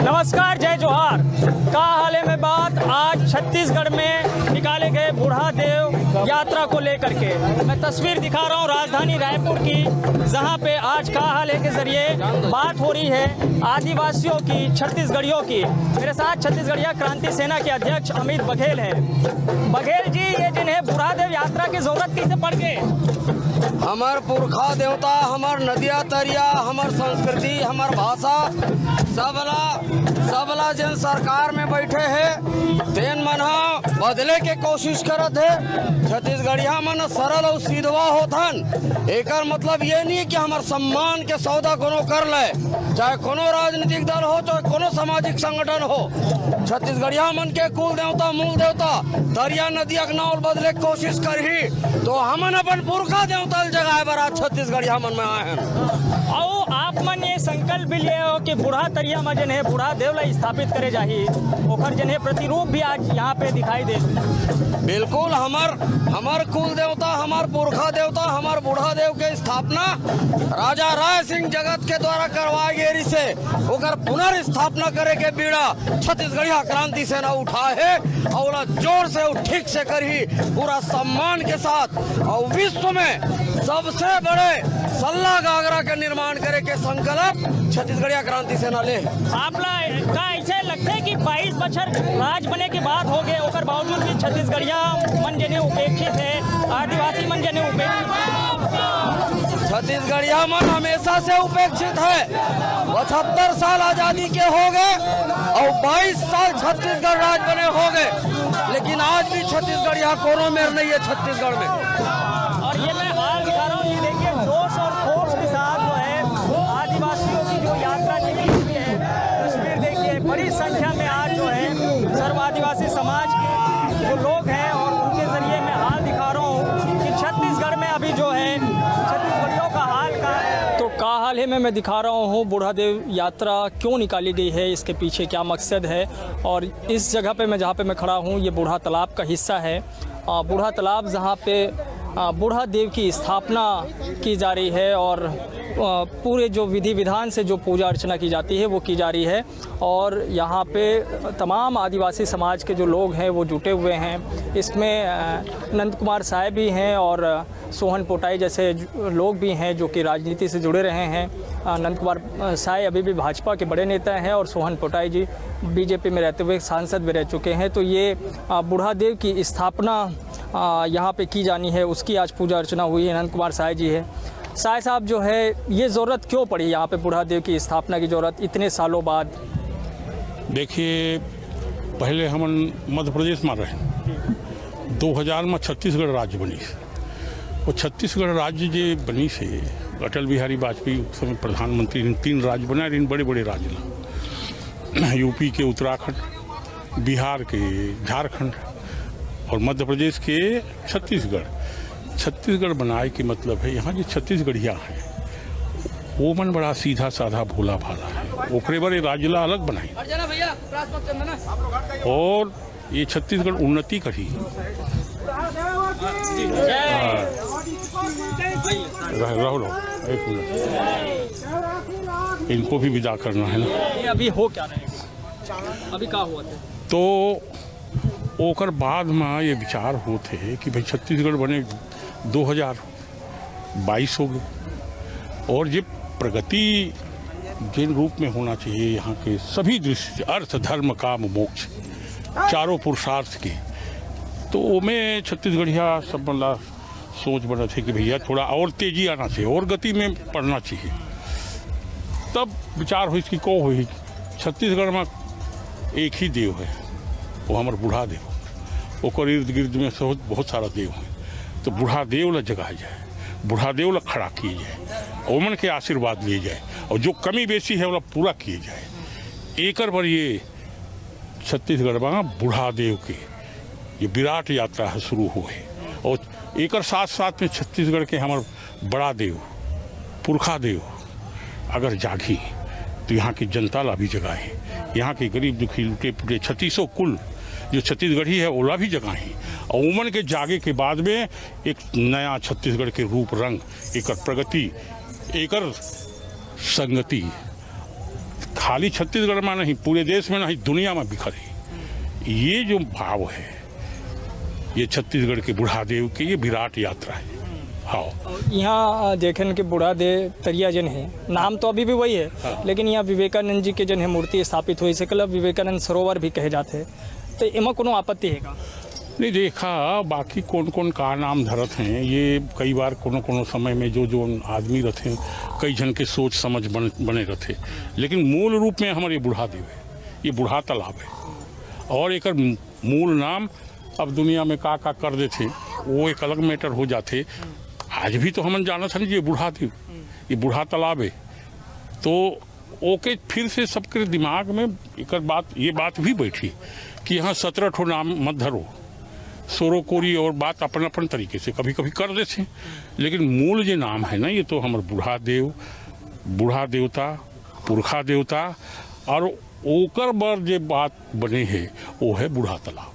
नमस्कार, जय जोहार। का हाल है में बात आज छत्तीसगढ़ में निकाले गए बूढ़ादेव यात्रा को लेकर के मैं तस्वीर दिखा रहा हूँ राजधानी रायपुर की, जहाँ पे आज का हाल है के जरिए बात हो रही है आदिवासियों की, छत्तीसगढ़ियों की। मेरे साथ छत्तीसगढ़िया क्रांति सेना के अध्यक्ष अमित बघेल हैं। बघेल जी, ये जिन्हें बूढ़ादेव यात्रा की जरूरत कैसे पड़ गई? हमार पुरखा देवता, हमार नदिया तरिया, हमार संस्कृति, हमार भाषा सबला जन सरकार में बैठे है तेन मन बदले के कोशिश करत है। छत्तीसगढ़िया मन सरल और सीधवा होथन। एकर मतलब ये नहीं कि हमार सम्मान के सौदा कोनो कर ले, चाहे कोनो राजनीतिक दल हो, चाहे कोनो सामाजिक संगठन हो। छत्तीसगढ़िया मन के कुल देवता, मूल देवता दरिया नदिया के नाव बदले के कोशिश करही तो हमन अपन पुरखा देवता जगह पर आज छत्तीसगढ़िया मन में आए हैं। और आप मन ये संकल्प भी लिए हो कि बूढ़ा तरिया में जन है बूढ़ा देव ला स्थापित करे जाही, ओकर जन है प्रतिरूप भी आज यहाँ पे दिखाई दे। बिल्कुल, हमार कुल देवता, हमार पुरखा देवता, हमार बूढ़ा देव के स्थापना राजा राय सिंह जगत के द्वारा करवाई गई से ओकर पुनर्स्थापना करे के बीड़ा छत्तीसगढ़िया क्रांति सेना उठा है और जोर से ठीक से करही पूरा सम्मान के साथ। और विश्व में सबसे बड़े सल्ला गागरा के निर्माण करे के संकल्प छत्तीसगढ़िया क्रांति सेना ले। आपला का ऐसे लगता है कि 22 बछर राज बने के बाद हो गए, ओकर बावजूद भी छत्तीसगढ़िया मन जने उपेक्षित है, आदिवासी मन जने उपेक्षित। छत्तीसगढ़िया मन हमेशा से उपेक्षित है। 75 साल आजादी के हो गए और 22 साल छत्तीसगढ़ राज बने हो गए, लेकिन आज भी छत्तीसगढ़िया कोनो मेर नहीं है छत्तीसगढ़ में। और ये मैं हाल दिखा रहा हूँ, ये देखिए जोश और फोर्स के साथ जो है आदिवासियों की जो यात्रा निकली हुई है, तस्वीर देखिए। बड़ी संख्या में आज जो है सर्व आदिवासी समाज के जो लोग हैं और उनके जरिए मैं हाल दिखा रहा हूँ कि छत्तीसगढ़ में अभी जो है छत्तीसगढ़ियों का हाल का तो का हाल है मैं दिखा रहा हूँ बूढ़ादेव यात्रा क्यों निकाली गई है, इसके पीछे क्या मकसद है। और इस जगह पे मैं जहाँ पे मैं खड़ा हूँ ये बूढ़ा तालाब का हिस्सा है। बूढ़ा तालाब जहाँ पे बूढ़ा देव की स्थापना की जा रही है और पूरे जो विधि विधान से जो पूजा अर्चना की जाती है वो की जा रही है। और यहाँ पे तमाम आदिवासी समाज के जो लोग हैं वो जुटे हुए हैं। इसमें नंद कुमार साय भी हैं और सोहन पोटाई जैसे लोग भी हैं जो कि राजनीति से जुड़े रहे हैं। नंद कुमार साय अभी भी भाजपा के बड़े नेता हैं और सोहन पोटाई जी बीजेपी में रहते हुए सांसद भी रह चुके हैं। तो ये बूढ़ा देव की स्थापना यहाँ पे की जानी है, उसकी आज पूजा अर्चना हुई है। नंद कुमार साय जी है। साय साहब जो है ये ज़रूरत क्यों पड़ी यहाँ पे बूढ़ा देव की स्थापना की ज़रूरत इतने सालों बाद? देखिए, पहले हम मध्य प्रदेश में रहे, 2000 में छत्तीसगढ़ राज्य बनी और छत्तीसगढ़ राज्य जो बनी से अटल बिहारी वाजपेयी उस समय प्रधानमंत्री, 3 राज्य बनाए, इन बड़े बड़े राज्य ला, यूपी के उत्तराखंड, बिहार के झारखंड और मध्य प्रदेश के छत्तीसगढ़ बनाए के मतलब है यहाँ जो छत्तीसगढ़िया है वो मन बड़ा सीधा साधा भोला भाला है, ओकरे बड़े राज्य अलग बनाई और ये छत्तीसगढ़ उन्नति करी। रहो एक मिनट, इनको भी विदा करना है ना। ये अभी हो क्या रहे, अभी क्या हुआ था? तो ओकर बाद में ये विचार होते है कि भाई छत्तीसगढ़ बने 2022 हो गए और ये प्रगति जिन रूप में होना चाहिए यहाँ के सभी दृष्टि, अर्थ धर्म काम मोक्ष चारों पुरुषार्थ के, तो में छत्तीसगढ़िया सब मतलब सोच बना थे कि भैया थोड़ा और तेजी आना चाहिए और गति में पढ़ना चाहिए। तब विचार हुई कि को हुई छत्तीसगढ़ में एक ही देव है, वो हमारे बूढ़ा देव, ओकर इर्द गिर्द में बहुत सारा देव है। तो बूढ़ा देव ला जगाया जाए, बूढ़ा देव ला खड़ा किए जाए, ओमन के आशीर्वाद लिए जाए और जो कमी बेसी है वो पूरा किए जाए। एकर पर ये छत्तीसगढ़ में बूढ़ा देव के ये विराट यात्रा है शुरू हुए और एकर साथ साथ में छत्तीसगढ़ के हमारे बड़ा देव पुरखा देव अगर जागी तो यहाँ की जनता ला भी जगाए, यहाँ के गरीब दुखी लुटे पुटे 3600 कुल जो छत्तीसगढ़ी है ओला भी जगाएं और उमन के जागे के बाद में एक नया छत्तीसगढ़ के रूप रंग, एकर प्रगति, एकर संगति खाली छत्तीसगढ़ में नहीं, पूरे देश में नहीं, दुनिया में बिखरे। ये जो भाव है, ये छत्तीसगढ़ के बुढ़ादेव की ये विराट यात्रा है। हाँ, यहाँ देखें कि बुढ़ादेव तरिया जन है, नाम तो अभी भी वही है। हाँ। लेकिन यहाँ विवेकानंद जी के जन है मूर्ति स्थापित हुई, से कल विवेकानंद सरोवर भी कहे जाते हैं। तो इमा कोनो आपत्ति है का? नहीं देखा, बाकी कौन कौन का नाम धरत हैं, ये कई बार कोनो समय में जो आदमी रहते हैं, कई जन के सोच समझ बने रहते, लेकिन मूल रूप में हमारे बुढ़ादेव है, ये बुढ़ा तालाब है। और एक मूल नाम अब दुनिया में का कर देते, वो एक अलग मैटर हो जाते। आज भी तो हम जाना था ये बुढ़ादेव, ये बुढ़ा तालाब है। तो ओके फिर से सबके दिमाग में एक ये बात भी बैठी कि यहाँ 17 ठो नाम मत धरो, सोरो कोरी और बात अपन अपन तरीके से कभी कभी कर देते, लेकिन मूल जो नाम है ना, ये तो हमारे बूढ़ा देवता, पुरखा देवता, और ओकर बर जो बात बने है वो है बुढ़ा तालाब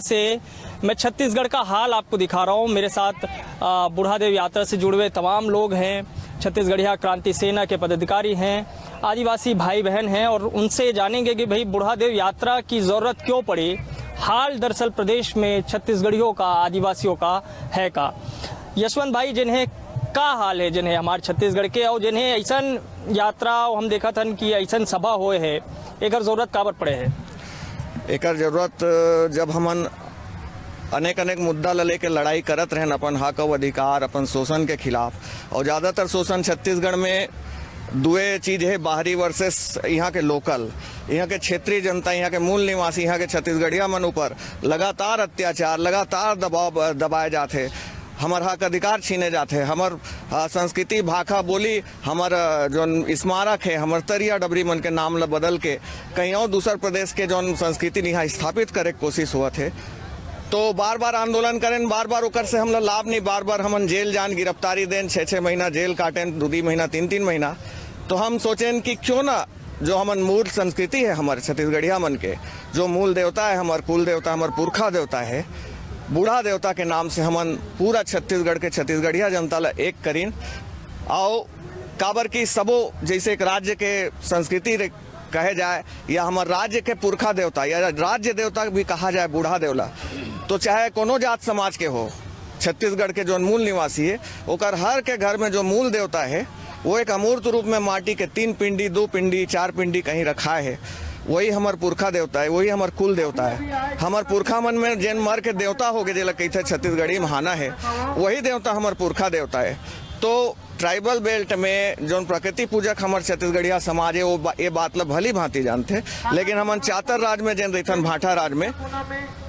से। मैं छत्तीसगढ़ का हाल आपको दिखा रहा हूँ। मेरे साथ बुढ़ादेव यात्रा से जुड़े हुए तमाम लोग हैं, छत्तीसगढ़िया क्रांति सेना के पदाधिकारी हैं, आदिवासी भाई बहन हैं, और उनसे जानेंगे कि भाई बुढ़ादेव यात्रा की ज़रूरत क्यों पड़ी। हाल दरअसल प्रदेश में छत्तीसगढ़ियों का, आदिवासियों का है का। यशवंत भाई जिन्हें का हाल है, जिन्हें हमारे छत्तीसगढ़ के, और जिन्हें ऐसा यात्रा हम देखा था कि ऐसा सभा होए है, एक ज़रूरत काबर पड़े है? एक जरूरत जब हमन अनेक मुद्दा लेके लड़ाई करत रहन अपन हक और अधिकार, अपन शोषण के खिलाफ, और ज़्यादातर शोषण छत्तीसगढ़ में दुए चीज है, बाहरी वर्सेस यहाँ के लोकल, यहाँ के क्षेत्रीय जनता, यहाँ के मूल निवासी, यहाँ के छत्तीसगढ़िया मन ऊपर लगातार अत्याचार, लगातार दबाव दबाए जाते, हमार हक अधिकार छीने जाते, हमार संस्कृति, भाषा, बोली, हमार जो स्मारक है, हमार तरिया डबरी मन के नाम ला बदल के कहीं और दूसर प्रदेश के जो संस्कृति यहाँ स्थापित करे के कोशिश हुआ थे। तो बार बार आंदोलन करें, बार बार ओकर से हमला लाभ नहीं, बार बार हमन जेल जान, गिरफ्तारी दें, 6 महीना जेल काटें, 2 महीना 3 महीना। तो हम सोचें कि क्यों ना जो हमन मूल संस्कृति है हमारे छत्तीसगढ़िया मन के, जो मूल देवता है, हमार कुल देवता, हमार पुरखा देवता है, बूढ़ा देवता के नाम से हमन पूरा छत्तीसगढ़ के छत्तीसगढ़िया जनता ला एक करीन। आओ काबर की सबो जैसे एक राज्य के संस्कृति कहे जाए, या हमारे राज्य के पुरखा देवता या राज्य देवता भी कहा जाए बूढ़ा देवला, तो चाहे कोनो जात समाज के हो, छत्तीसगढ़ के जो मूल निवासी है, ओकर हर के घर में जो मूल देवता है वो एक अमूर्त रूप में माटी के 3 पिंडी, 2 पिंडी, 4 पिंडी कहीं रखा है। वही हमार पुरखा देवता है, वही हमार कुल देवता है। हमार पुरखा मन में जैन मर के देवता हो गए, जेला कहते छत्तीसगढ़ी महाना है, वही देवता हमार पुरखा देवता है। तो ट्राइबल बेल्ट में जो प्रकृति पूजक हमार छत्तीसगढ़िया समाज है, वो ये बात ला भली भांति जानते, लेकिन हमन चातर राज में जैन रहथन, भाटा राज में,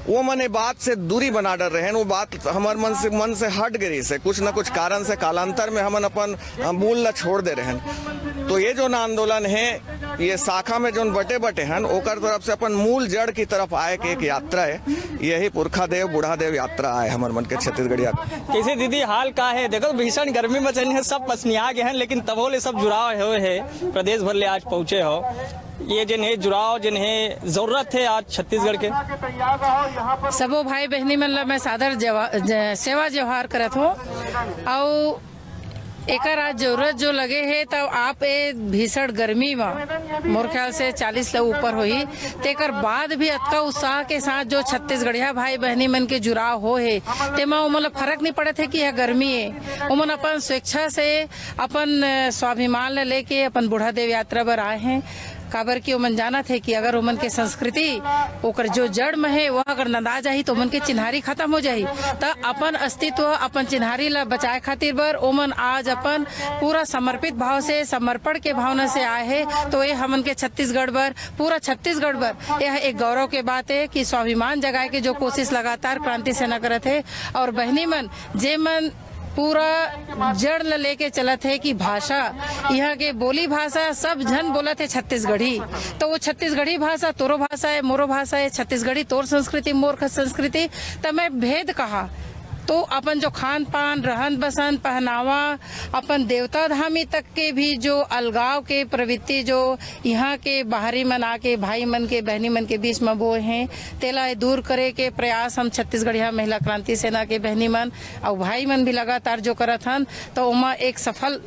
वो मन ये बात से दूरी बना डर रहे हैं, वो बात हमार मन से हट गई से, कुछ न कुछ कारण से कालांतर में हमन अपन मूल ला छोड़ दे रहे हैं। तो ये जो ना आंदोलन है, ये शाखा में जो बटे हैं, ओकर तरफ से अपन मूल जड़ की तरफ आए के एक यात्रा है, यही पुरखा देव बूढ़ा देव यात्रा आए हमारे मन के छत्तीसगढ़िया। कैसे दीदी हाल का है? देखो भीषण गर्मी में चल सब पसनिया गए हैं, लेकिन तबो ले सब जुड़ाव हुए है, प्रदेश भर ले आज पहुंचे हो। ये जिन्हें जुड़ाव, जिन्हें जरूरत है आज छत्तीसगढ़ के सबो भाई बहनी मन ला मैं सादर सेवा व्यवहार करत हूँ, और एकर आज जरूरत जो लगे है, तब आप ए भीषण गर्मी में मोर ख्याल से 40 ले ऊपर होही, तेकर बाद भी अतका उत्साह के साथ जो छत्तीसगढ़िया भाई बहनी मन के जुड़ाव हो है, तेमा उमन फर्क नहीं पड़त है कि यह गर्मी है। उमन अपन स्वेच्छा से, अपन स्वाभिमान ले लेके अपन बूढ़ा देव यात्रा पर आए हैं। काबर की उमन जाना थे कि अगर उमन के संस्कृति ओकर जो जड़ में है वह अगर नंदा जाही तो उमन के चिन्हारी खत्म हो जाही। तो अपन अस्तित्व, अपन चिन्हारी ला बचाए खातिर बर उमन आज अपन पूरा समर्पित भाव से, समर्पण के भावना से आए है। तो ये हमन के छत्तीसगढ़ बर, पूरा छत्तीसगढ़ बर यह एक गौरव के बात है कि स्वाभिमान जगाए के जो कोशिश लगातार क्रांति सेना करत है, और बहनी मन जे मन पूरा जड़ ल लेके चलत है कि भाषा, यहाँ के बोली भाषा सब जन बोलत है छत्तीसगढ़ी। तो वो छत्तीसगढ़ी भाषा तोरो भाषा है, मोरो भाषा है, छत्तीसगढ़ी तोर संस्कृति, मोर संस्कृति। तो मैं भेद कहा तो अपन जो खान पान, रहन बसन, पहनावा, अपन देवता धामी तक के भी जो अलगाव के प्रवृत्ति जो यहाँ के बाहरी मन आके भाई मन के, बहनी मन के बीच में बोए हैं, तेला दूर करे के प्रयास हम छत्तीसगढ़िया महिला क्रांति सेना के बहनी मन और भाई मन भी लगातार जो करत हन। तो उमा एक सफल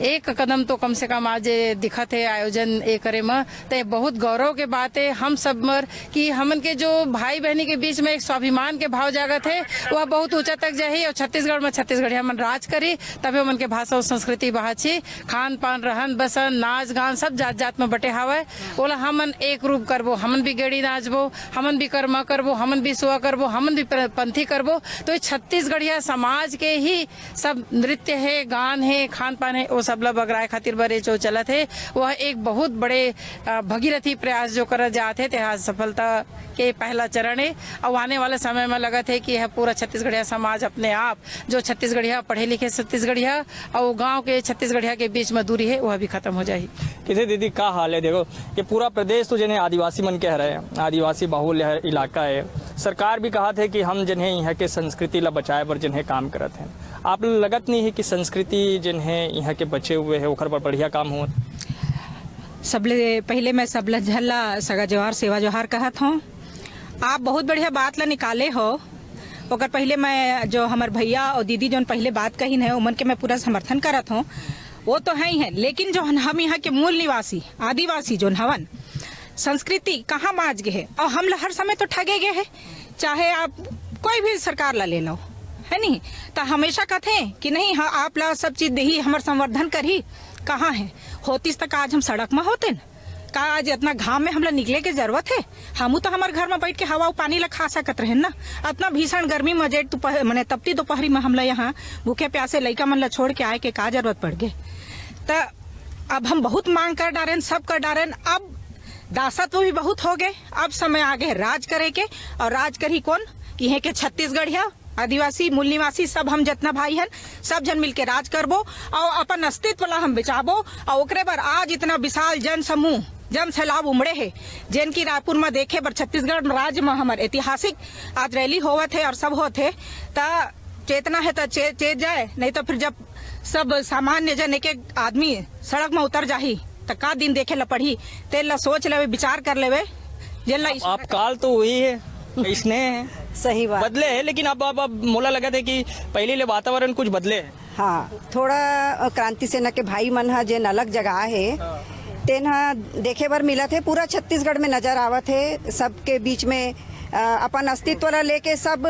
एक कदम तो कम से कम आज दिखत है आयोजन ए करे में, तो बहुत गौरव के बात है हम सब मर कि हमन के जो भाई बहनी के बीच में एक स्वाभिमान के भाव जागत है वह बहुत ऊंचा तक जाही। और छत्तीसगढ़ में छत्तीसगढ़ी हमन राज करी तभी हमन के भाषा और संस्कृति बहाची, खान पान रहन बसन नाच गान सब जात जात में बटे हावे। बोला हमन एक रूप करबो, हमन भी गेड़ी नाचबो, हमन भी कर्मा करबो, हमन भी सुआ करबो, हमन भी पंथी करबो। तो छत्तीसगढ़िया समाज के ही सब नृत्य है, गान है, खान पान है, वो सब ला बगराए खातिर बरे जो चलत है वह एक बहुत बड़े भगीरथी प्रयास जो कर जाते थे। आज सफलता के पहला चरण है और आने वाले समय में लगत है कि यह पूरा छत्तीसगढ़िया समाज अपने आप जो छत्तीसगढ़िया पढ़े लिखे छत्तीसगढ़िया और गांव के छत्तीसगढ़िया के बीच में दूरी है वह भी खत्म हो जाए। किसे दीदी का हाल है, देखो कि पूरा प्रदेश तो जिन्हें आदिवासी मन कह रहे हैं, आदिवासी बाहुल्य इलाका है। सरकार भी कहा थे कि हम जिन्हें यहाँ के संस्कृति ला बचाए पर जिन्हें काम करत हैं। आप लगत नहीं है कि संस्कृति जिन्हें यहाँ के बचे हुए है ओखर पर बढ़िया काम हुआ? सबले पहले मैं सबला झल्ला सगा जोहार सेवा जोहार कहत हूँ। आप बहुत बढ़िया बात ला निकाले हो। ओकर पहले मैं जो हमार भैया और दीदी जो पहले बात कही है उमन के मैं पूरा समर्थन करत हूँ, वो तो है ही है। लेकिन जो हम यहाँ के मूल निवासी आदिवासी जो हवन संस्कृति कहाँ माज गए है और हम हर समय तो ठगे गए है। चाहे आप कोई भी सरकार ला ले लो है नहीं, तो हमेशा कहते हैं कि नहीं हाँ आप ला सब चीज दही हमार संवर्धन करी। कहाँ है होतीस तक आज हम सड़क में होते न का आज इतना घाम में हमला निकले के जरूरत है? हमू तो हमारे घर में बैठ के हवा पानी ला खा सकत रहे ना। इतना भीषण गर्मी में जेठ मैंने तपती दोपहरी में हमला यहाँ भूखे प्यासे लड़का मन ला छोड़ के आए के का जरूरत पड़ गए। तो अब हम बहुत मांग कर डारेन, सब कर डारेन। अब दासत्व भी बहुत हो गए, अब समय आ गए राज करे के। और राज करी कौन कि है के छत्तीसगढ़िया आदिवासी मूल निवासी सब हम जितना भाई हैं सब जन मिलके राज करबो और अपन अस्तित्व ला हम बचाबो। और ओकरे पर आज इतना विशाल जन समूह जन सैलाब उमड़े है जिनकी रायपुर में देखे पर छत्तीसगढ़ राज्य में हमारे ऐतिहासिक आज रैली होवत है और सब होते है। तो चेतना है तो चेत जाए, नहीं तो फिर जब सब सामान्य जन एक एक आदमी सड़क में उतर जाही तो का दिन देखे ला पड़ी। तेल ला सोच लेवे विचार कर लेवे जेल आप काल तो वही है इसने सही बात बदले है, लेकिन अब मोला लगा था कि पहले ले वातावरण कुछ बदले है। हाँ, थोड़ा क्रांति सेना के भाई मन हा जेन अलग जगह है तेन हा देखे बर मिला थे। पूरा छत्तीसगढ़ में नजर आवत है, सबके बीच में अपन अस्तित्व ला लेके सब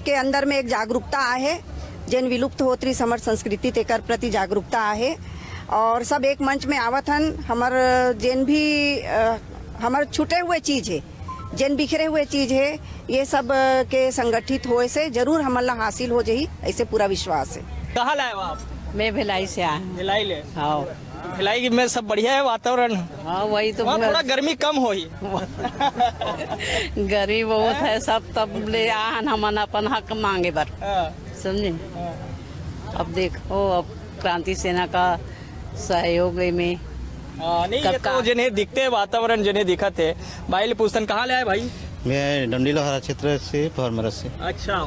के अंदर में एक जागरूकता आहे जेन विलुप्त होत रही समर संस्कृति तेकर प्रति जागरूकता आहे। और सब एक मंच में आवत हन। हमार जेन भी हमार छूटे हुए चीज है, जिन बिखरे हुए चीज है, ये सब के संगठित होए से जरूर हमला हासिल हो जाही, ऐसे पूरा विश्वास है। कहाँ लाए हो आप? मैं भिलाई से आया। भिलाई ले? हाँ भिलाई में सब बढ़िया है वातावरण? हाँ वही तो वहाँ थोड़ा गर्मी कम होई। गर्मी बहुत है, सब तब ले आन हमन अपन हक मांगे बर, समझे। अब देखो अब क्रांति सेना का सहयोग में नहीं ये तो जिन्हें दिखते है वातावरण जिन्हें दिखत है। भाई ले पूछतन कहाँ ले आए भाई? मैं डंडी लोहारा क्षेत्र से फॉर्मर से। अच्छा,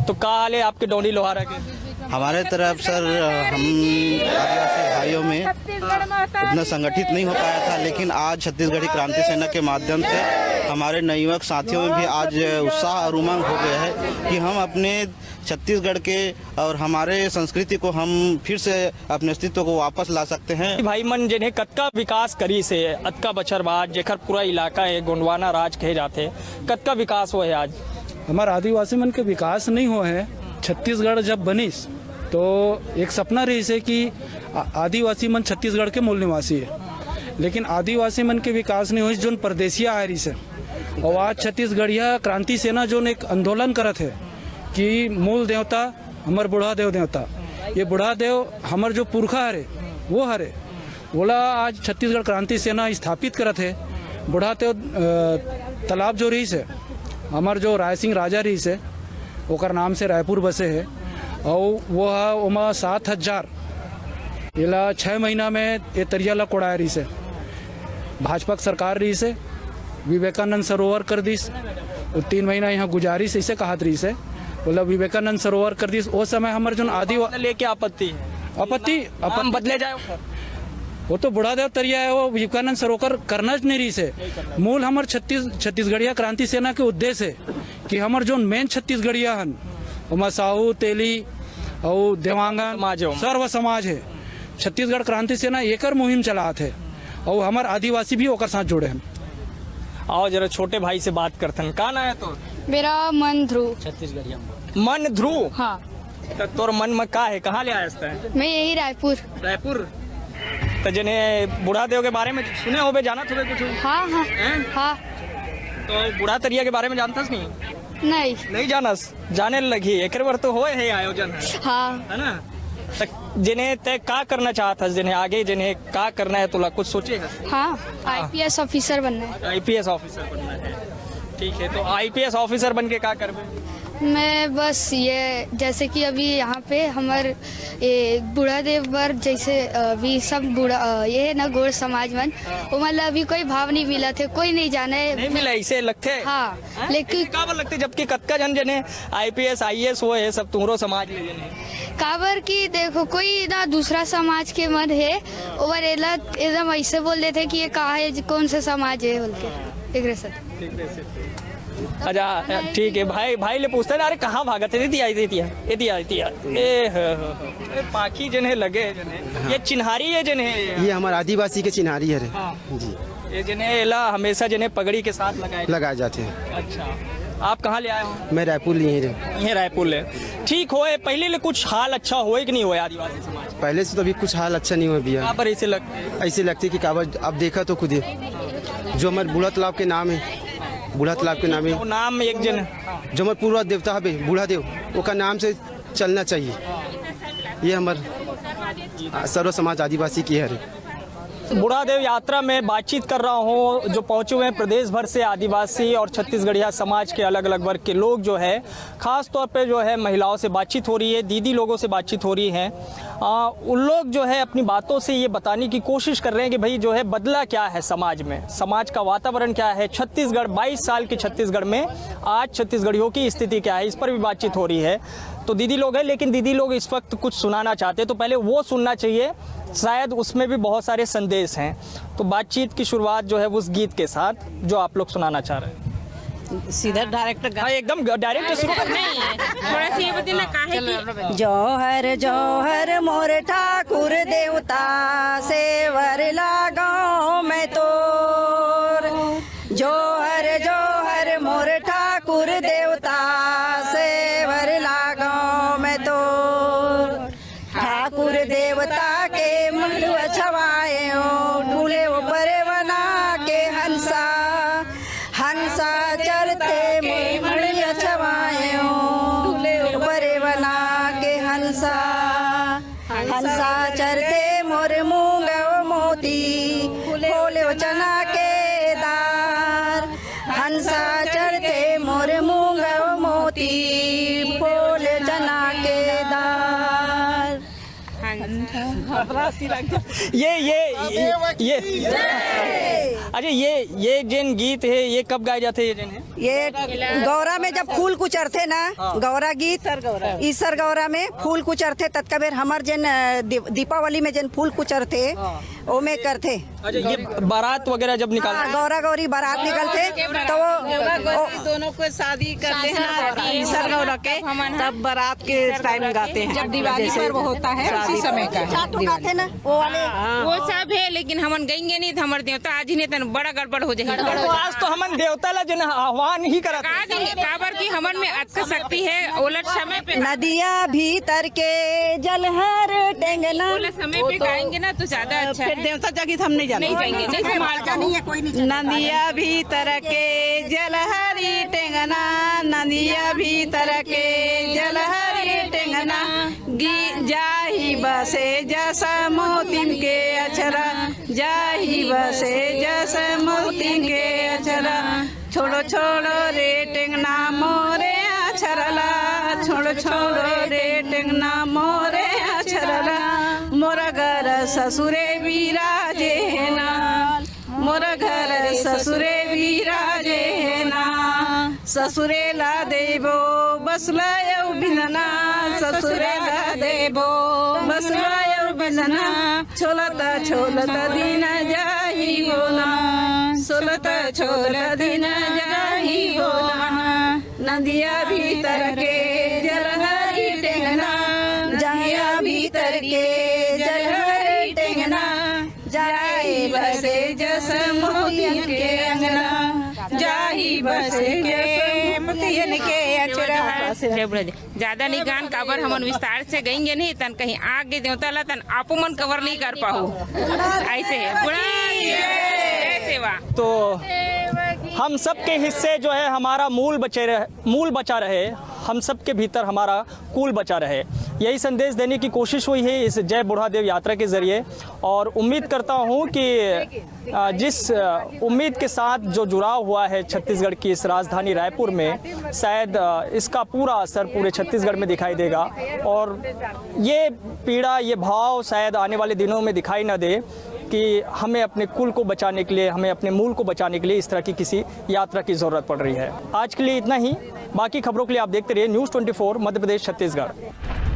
तो कहाँ हाल है आपके डोंडी लोहारा के? हमारे तरफ सर हम आदिवासी भाइयों में उतना संगठित नहीं हो पाया था, लेकिन आज छत्तीसगढ़ी क्रांति सेना के माध्यम से हमारे नवयुवक साथियों में भी आज उत्साह और उमंग हो गया है कि हम अपने छत्तीसगढ़ के और हमारे संस्कृति को हम फिर से अपने अस्तित्व को वापस ला सकते हैं। भाई मन जिन्हें कतका विकास करी से अतका बछर बाद जेखर पूरा इलाका है गोंडवाना राज कहे जाते, कतका विकास हुआ है आज? हमारे आदिवासी मन के विकास नहीं हुआ है। छत्तीसगढ़ जब बनिस तो एक सपना रही से कि आदिवासी मन छत्तीसगढ़ के मूल निवासी है, लेकिन आदिवासी मन के विकास नहीं हुई जो परदेसिया आ रही से। और आज छत्तीसगढ़िया क्रांति सेना जो एक आंदोलन करत है कि मूल देवता हमार बुढ़ा देवता, ये बुढ़ा देव हमार जो पुरखा हरे वो हरे बोला आज छत्तीसगढ़ क्रांति सेना स्थापित करत है। बुढ़ा देव तालाब जो रही से हमार जो राय सिंह राजा रही से ओकर नाम से रायपुर बसे है और वो ओमा 7,000 इला 6 महीना में ये तरिया ला कोड़ाया रही से। भाजपा सरकार रही से विवेकानंद सरोवर कर दिस, 3 महीना यहाँ गुजारिश ऐसे कहत रही से बोला विवेकानंद सरोवर कर दिस। वो समय हमारे जो आदिवासी लेके आपत्ति अपन बदले जाए वो तो बुढ़ादेव तरिया है, वो विवेकानंद सरोवर करना नहीं रही से। मूल हमार छत्तीसगढ़िया क्रांति सेना के उद्देश्य है कि हमार जो मेन छत्तीसगढ़िया हन साहू तेली और देवांगन सर्व समाज है, छत्तीसगढ़ क्रांति सेना एकर मुहिम चलात है और हमार आदिवासी भी ओकर साथ जुड़े हैं। आओ जरा छोटे भाई से बात करते हैं। कहाँ आया तो? मेरा मन ध्रुव। मन ध्रुव। हाँ। तो तोर मन में का है, कहाँ ले आया है? मैं यही रायपुर। रायपुर। तो जने बूढ़ा देव के बारे में सुने हो बे, जाना थोड़े कुछ? हाँ हाँ हाँ। तो बूढ़ा तरिया के बारे में जानता नहीं? नहीं जानस, जाने लगी एक बार तो होए है आयोजन है। हाँ है ना? तो जिन्हें तय का करना चाहता, जिन्हें आगे जिन्हें का करना है तो कुछ सोचे? हाँ, IPS ऑफिसर बनना है। IPS ऑफिसर बनना है, ठीक है। तो IPS ऑफिसर बन के क्या करबे? मैं बस ये जैसे कि अभी यहाँ पे हमारे बूढ़ा देव पर जैसे अभी सब बूढ़ा ये है ना गोड़ समाज मन, वो मतलब अभी कोई भाव नहीं मिला थे, कोई नहीं जाने नहीं मिला ऐसे लगते। हाँ लेकिन काबर लगते, जबकि कतका जन जने IPS IAS हुए है सब तुम्हारो समाज ले जने काबर की देखो कोई ना दूसरा समाज के मत है और एकदम ऐसे बोल देते कि ये कहाँ है, कौन सा समाज है बोल के। अच्छा ठीक है। भाई ले पूछते हैं, अरे कहाँ भागत है? बाकी जने लगे जने ये चिन्हारी है जने, ये हमारे आदिवासी के चिन्हारी है। हाँ। जी, ये जने ला हमेशा जने पगड़ी के साथ लगाए जाते हैं। अच्छा, आप कहाँ ले आए हो? मैं रायपुर लिए ये रायपुर ले। ठीक होए, पहले ले कुछ हाल अच्छा होए कि नहीं होए आदिवासी समाज? पहले से तो अभी कुछ हाल अच्छा नहीं हुआ भैया। पर ऐसे लगते कि काबर अब देखा तो खुद ही जो हमारे बूढ़ा तालाब के नाम है, बूढ़ा तालाब के नाम है, नाम एक जन जो हमारे पूर्व देवता है बूढ़ा देव, वो का नाम से चलना चाहिए। ये हमारे सर्व समाज आदिवासी की है। बूढ़ा देव यात्रा में बातचीत कर रहा हूँ, जो पहुँचे हुए हैं प्रदेश भर से आदिवासी और छत्तीसगढ़िया समाज के अलग अलग वर्ग के लोग जो है, ख़ास तौर पे जो है महिलाओं से बातचीत हो रही है, दीदी लोगों से बातचीत हो रही है। उन लोग जो है अपनी बातों से ये बताने की कोशिश कर रहे हैं कि भाई जो है बदला क्या है समाज में, समाज का वातावरण क्या है, छत्तीसगढ़ 22 साल के छत्तीसगढ़ में आज छत्तीसगढ़ियों की स्थिति क्या है, इस पर भी बातचीत हो रही है। तो दीदी लोग हैं, लेकिन दीदी लोग इस वक्त कुछ सुनाना चाहते हैं, तो पहले वो सुनना चाहिए, शायद उसमें भी बहुत सारे संदेश हैं। तो बातचीत की शुरुआत जो है उस गीत के साथ जो आप लोग सुनाना चाह रहे हैं। सीधा डायरेक्ट एकदम डायरेक्ट शुरू करना है। थोड़ा सा ये बताना काहे जौहर जौहर मोर ठाकुर देवता सेवर लगाओ मैं तोर, जौहर जौहर मोर ठाकुर देवता सेवर लगाओ मैं तोर, ठाकुर देवता के मंडुआ छवाए ढूले ऊपर बना के हंसा, हंसा चलते मंडुआ छवाए ढूले ऊपर बना के हंसा, हंसा चरते मोर मूंग मोती खोले चना के दार, हंसा चरते मोर मूंग मोती खोले चना के दार। अरे ये जिन गीत है ये कब गाए जाते हैं? ये गौरा में जब फूल कुचरते ना, गौरा गीत ईसर गौरा में फूल कुचरते तत्का बेर हमार जन दीपावली में जन फूल कुचरते वो में करते। अच्छा, ये बारात वगैरह जब निकालते, गौरा गौरी बारात निकलते तो वो दोनों को शादी करते हैं ना ईसर गौरा के, तब बारात के टाइम गाते हैं। जब दिवाली पर्व होता है उसी समय का गाते ना वो वाले, वो सब है, लेकिन हमन गएंगे नहीं तो हमारे देवता आज ही नहीं तो बड़ा गड़बड़ हो जाएगी। तो आज तो हमन देवता ला जन आह्वान ही करा काबर की हमन में अच्छा शक्ति है, उलट समय पे नदिया भीतर के जलहर टेंगना, उलट समय पे गाएंगे ना तो ज्यादा अच्छा है। देवता जागी हम नहीं जाने, नहीं जाएंगे, नहीं संभालता नहीं है कोई नहीं। नदिया भीतर के जलहरी टेंगना, नदिया भीतर के जलहरी टेंगना, जाही बसे जैसा मोतिन के अक्षरा, जाही बसे जैसा मोतिन के अक्षरा, छोड़ो छोड़ो रे टेंगना मोरे अक्षरला, छोड़ो छोड़ो रे टेंगना मोरे अक्षरला, मोरा घर ससुरे विराजे ना, मोरा घर ससुरे विराजे ना, ससुरे ला देवो बसलायो बिनना, ससुरे ला देवो बसलायो बिनना, छोलता छोलता दिन जाही होना, छोलता छोलता दिन जाही होना, नदिया भीतर के जलहरी टेंगना, नदिया भीतर के जलहरी ज्यादा नहीं गान काबर हमन विस्तार से गएंगे नहीं तन कहीं आगे देवता ला तन आपो मन कवर नहीं कर पाऊ ऐसे है बुढ़ा सेवा। तो हम सब के हिस्से जो है हमारा मूल बचा रहे, हम सब के भीतर हमारा कुल बचा रहे, यही संदेश देने की कोशिश हुई है इस जय बुढ़ादेव यात्रा के ज़रिए। और उम्मीद करता हूं कि जिस उम्मीद के साथ जो जुड़ाव हुआ है छत्तीसगढ़ की इस राजधानी रायपुर में, शायद इसका पूरा असर पूरे छत्तीसगढ़ में दिखाई देगा और ये पीड़ा, ये भाव शायद आने वाले दिनों में दिखाई न दे कि हमें अपने कुल को बचाने के लिए, हमें अपने मूल को बचाने के लिए इस तरह की किसी यात्रा की ज़रूरत पड़ रही है। आज के लिए इतना ही, बाकी खबरों के लिए आप देखते रहिए न्यूज़ 24 मध्य प्रदेश छत्तीसगढ़।